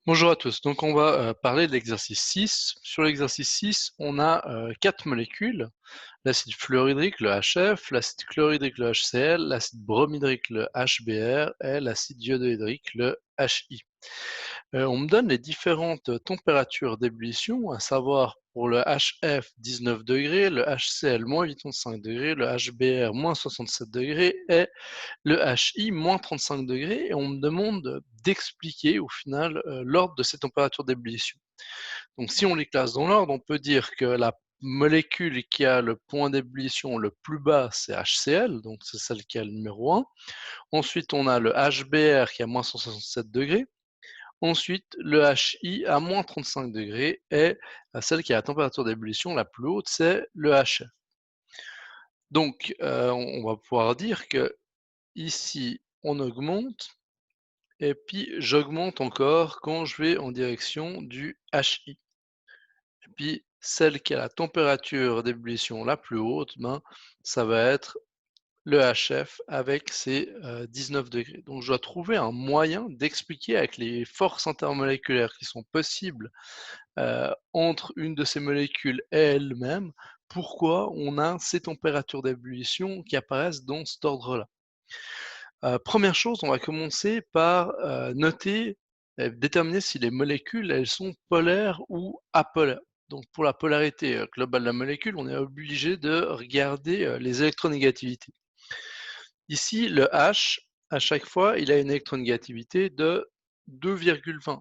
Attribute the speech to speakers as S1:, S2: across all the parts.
S1: Bonjour à tous, donc on va parler de l'exercice 6. Sur l'exercice 6, on a 4 molécules, l'acide fluorhydrique, le HF, l'acide chlorhydrique, le HCl, l'acide bromhydrique, le HBr et l'acide iodohydrique, le HI. On me donne les différentes températures d'ébullition, à savoir pour le HF 19 degrés, le HCl moins 85 degrés, le HBr moins 67 degrés et le HI moins 35 degrés, et on me demande d'expliquer au final l'ordre de ces températures d'ébullition. Donc si on les classe dans l'ordre, on peut dire que la molécule qui a le point d'ébullition le plus bas, c'est HCl, donc c'est celle qui a le numéro 1. Ensuite, on a le HBr qui a moins 167 degrés. Ensuite, le HI à moins 35 degrés, et celle qui a la température d'ébullition la plus haute, c'est le HF. Donc, on va pouvoir dire que ici, on augmente, et puis j'augmente encore quand je vais en direction du HI. Et puis celle qui a la température d'ébullition la plus haute, ben, ça va être le HF avec ses 19 degrés. Donc je dois trouver un moyen d'expliquer avec les forces intermoléculaires qui sont possibles entre une de ces molécules et elle-même, pourquoi on a ces températures d'ébullition qui apparaissent dans cet ordre-là. Première chose, on va commencer par, noter et déterminer si les molécules, elles sont polaires ou apolaires. Donc pour la polarité, globale de la molécule, on est obligé de regarder, les électronégativités. Ici, le H, à chaque fois, il a une électronégativité de 2,20.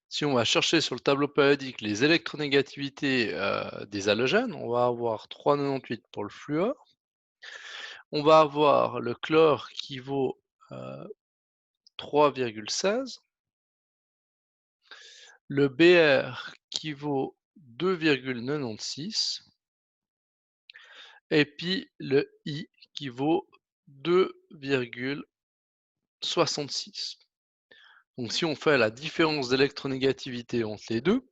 S1: Si on va chercher sur le tableau périodique les électronégativités, des halogènes, on va avoir 3,98 pour le fluor. On va avoir le chlore qui vaut, heu 3,16, le Br qui vaut 2,96 et puis le I qui vaut 2,66. Donc si on fait la différence d'électronégativité entre les deux,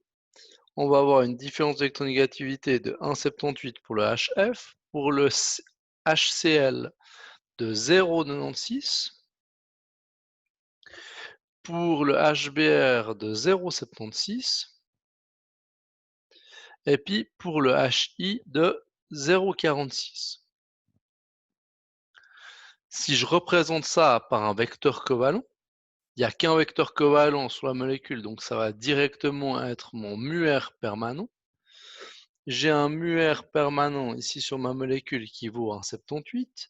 S1: on va avoir une différence d'électronégativité de 1,78 pour le HF, pour le HCl de 0,96, pour le HBr de 0,76 et puis pour le HI de 0,46. Si je représente ça par un vecteur covalent, il n'y a qu'un vecteur covalent sur la molécule, donc ça va directement être mon μr permanent. J'ai un μr permanent ici sur ma molécule qui vaut 1,78.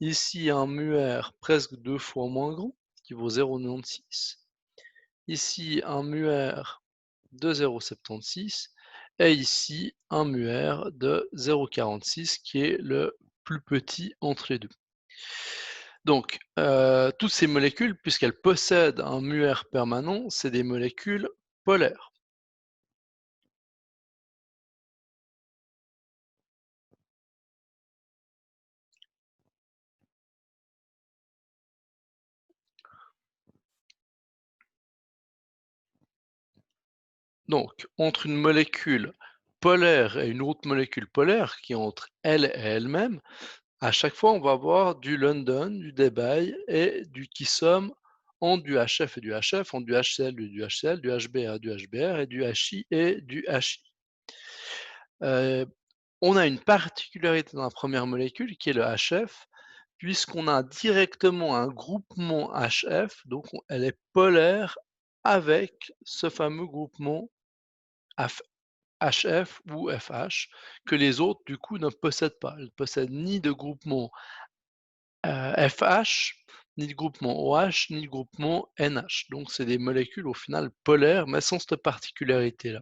S1: Ici un μr presque 2 fois moins grand, qui vaut 0,96. Ici un μr de 0,76 et ici un μr de 0,46 qui est le plus petit entre les deux. Donc, toutes ces molécules, puisqu'elles possèdent un μr permanent, c'est des molécules polaires. Donc, entre une molécule polaire et une autre molécule polaire, qui est entre elle et elle-même, à chaque fois, on va avoir du London, du Debye et du qui somme entre du HF et du HF, entre du HCl et du HCl, du HBr et du HBr et du HI et du HI. On a une particularité dans la première molécule qui est le HF, puisqu'on a directement un groupement HF, donc elle est polaire avec ce fameux groupement HF ou FH, que les autres du coup ne possèdent pas. Elles ne possèdent ni de groupement FH, ni de groupement OH, ni de groupement NH. Donc c'est des molécules au final polaires, mais sans cette particularité-là.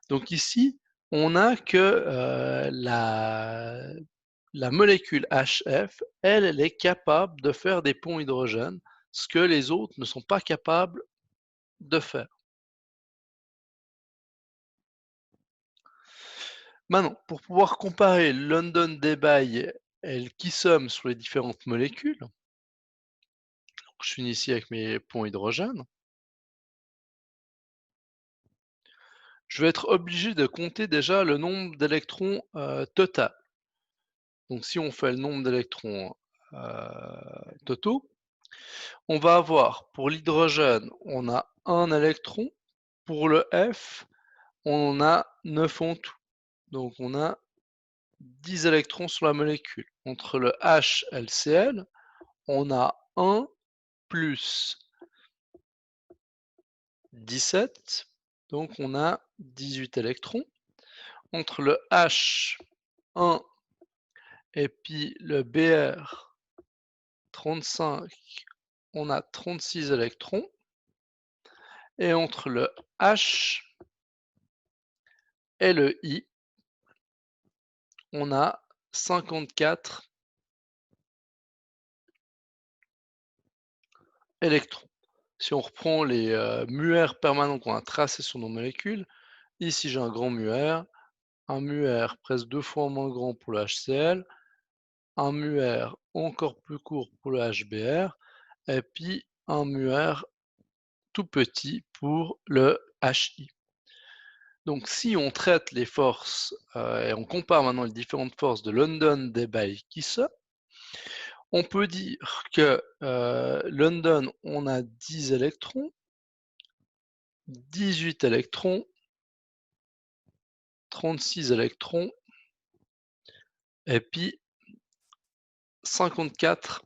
S1: Donc ici, on a que la molécule HF, elle est capable de faire des ponts hydrogènes, ce que les autres ne sont pas capables de faire. Maintenant, pour pouvoir comparer London Debye et le Kisum sur les différentes molécules, donc je finis ici avec mes ponts hydrogènes, je vais être obligé de compter déjà le nombre d'électrons total. Donc si on fait le nombre d'électrons totaux, On va avoir, pour l'hydrogène, on a un électron. Pour le F, on en a 9 en tout. Donc on a 10 électrons sur la molécule. Entre le H et le Cl, on a 1 plus 17, donc on a 18 électrons. Entre le H1 et puis le Br 35, on a 36 électrons. Et entre le H et le I, on a 54 électrons. Si on reprend les muR permanents qu'on a tracés sur nos molécules, ici j'ai un grand muR presque 2 fois moins grand pour le HCl, un muR encore plus court pour le HBr, et puis un muR tout petit pour le HI. Donc si on traite les forces, et on compare maintenant les différentes forces de London, Debye, Kisse, on peut dire que London, on a 10 électrons, 18 électrons, 36 électrons, et puis 54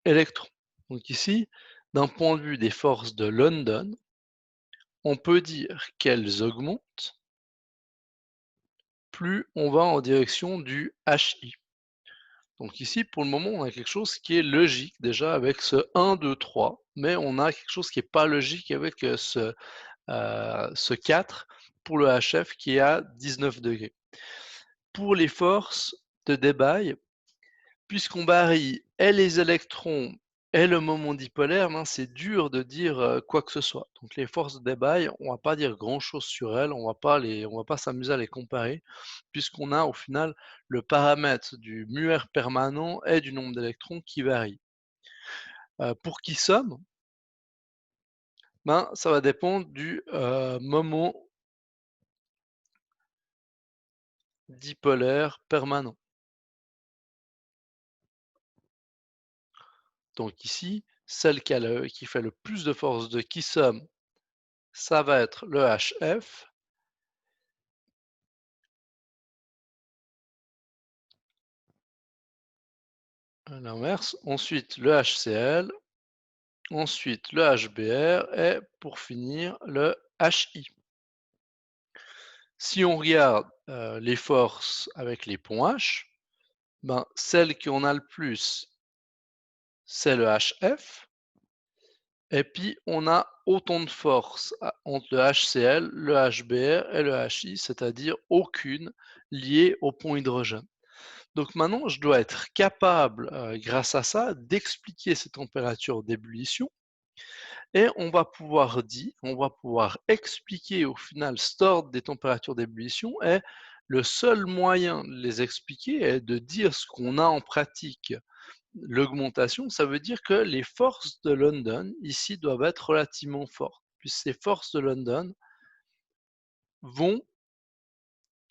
S1: électrons. Donc ici, d'un point de vue des forces de London, on peut dire qu'elles augmentent plus on va en direction du HI. Donc ici, pour le moment, on a quelque chose qui est logique déjà avec ce 1, 2, 3, mais on a quelque chose qui n'est pas logique avec ce 4 pour le HF qui est à 19 degrés. Pour les forces de Debye, puisqu'on varie et les électrons et le moment dipolaire, c'est dur de dire quoi que ce soit. Donc les forces de Debye, on va pas dire grand-chose sur elles, on va pas s'amuser à les comparer, puisqu'on a au final le paramètre du muR permanent et du nombre d'électrons qui varie. Pour qui somme, ça va dépendre du moment dipolaire permanent. Donc ici, celle qui fait le plus de force de qui somme, ça va être le HF. À l'inverse, ensuite le HCl, ensuite le HBr et pour finir le HI. Si on regarde les forces avec les ponts H, celle qu'on a le plus, c'est le HF. Et puis on a autant de force entre le HCl, le HBr et le HI, c'est-à-dire aucune liée au pont hydrogène. Donc maintenant, je dois être capable, grâce à ça, d'expliquer ces températures d'ébullition et on va pouvoir expliquer au final cet ordre des températures d'ébullition et le seul moyen de les expliquer est de dire ce qu'on a en pratique. L'augmentation, ça veut dire que les forces de London, ici, doivent être relativement fortes, puisque ces forces de London vont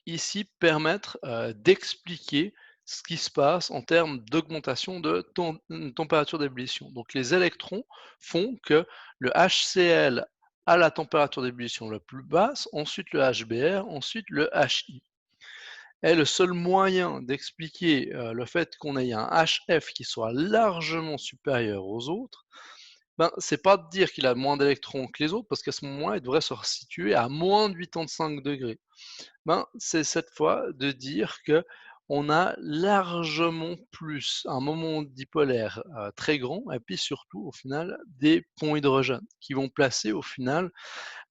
S1: ici permettre d'expliquer ce qui se passe en termes d'augmentation de température d'ébullition. Donc les électrons font que le HCl a la température d'ébullition la plus basse, ensuite le HBr, ensuite le HI. Et le seul moyen d'expliquer le fait qu'on ait un HF qui soit largement supérieur aux autres, c'est pas de dire qu'il a moins d'électrons que les autres, parce qu'à ce moment-là, il devrait se situer à moins de 85 degrés. C'est cette fois de dire que on a largement plus un moment dipolaire très grand, et puis surtout, au final, des ponts hydrogènes qui vont placer, au final,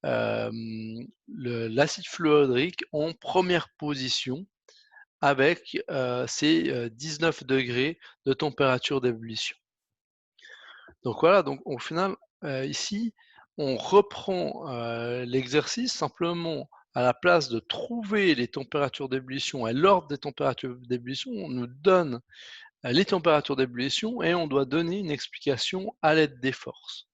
S1: l'acide fluorhydrique en première position avec ces 19 degrés de température d'ébullition. Donc voilà, donc au final, ici, on reprend l'exercice simplement à la place de trouver les températures d'ébullition et l'ordre des températures d'ébullition, on nous donne les températures d'ébullition et on doit donner une explication à l'aide des forces.